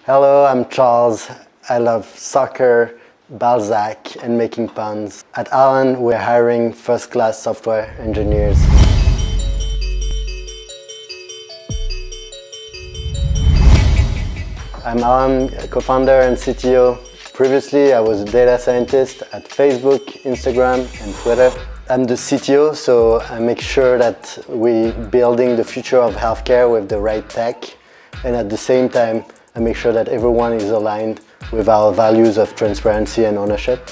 Hello, I'm Charles. I love soccer, Balzac, and making puns. At Alan, we're hiring first-class software engineers. I'm Alan, co-founder and CTO. Previously, I was a data scientist at Facebook, Instagram, and Twitter. I'm the CTO, so I make sure that we're building the future of healthcare with the right tech, and at the same time, I make sure that everyone is aligned with our values of transparency and ownership.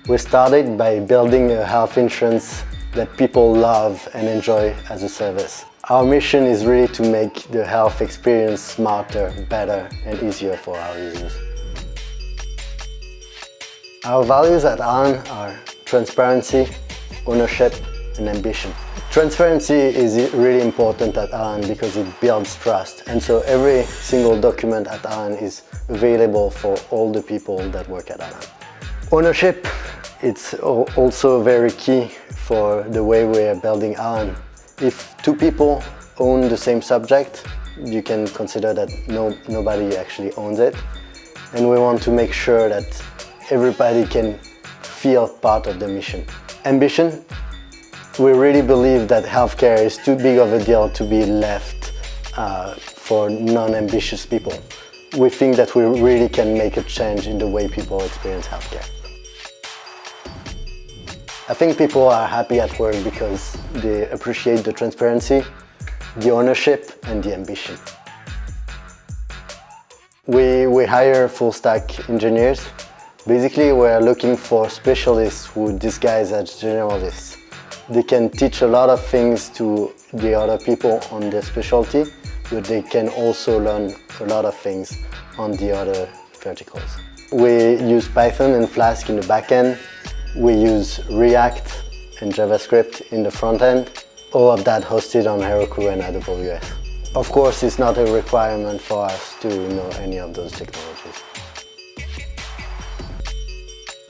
We started by building a health insurance that people love and enjoy as a service. Our mission is really to make the health experience smarter, better, and easier for our users. Our values at Alan are transparency, ownership, and ambition. Transparency is really important at Alan because it builds trust, and so every single document at Alan is available for all the people that work at Alan. Ownership, it's also very key for the way we are building Alan. If two people own the same subject, you can consider that nobody actually owns it, and we want to make sure that everybody can feel part of the mission. Ambition. We really believe that healthcare is too big of a deal to be left for non-ambitious people. We think that we really can make a change in the way people experience healthcare. I think people are happy at work because they appreciate the transparency, the ownership, and the ambition. We hire full-stack engineers. Basically, we're looking for specialists who disguise as generalists. They can teach a lot of things to the other people on their specialty, but they can also learn a lot of things on the other verticals. We use Python and Flask in the backend. We use React and JavaScript in the front end. All of that hosted on Heroku and AWS. Of course, it's not a requirement for us to know any of those technologies.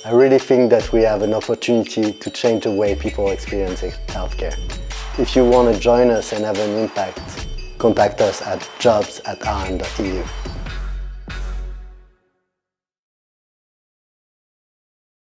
I really think that we have an opportunity to change the way people experience healthcare. If you want to join us and have an impact, contact us at jobs@alan.eu.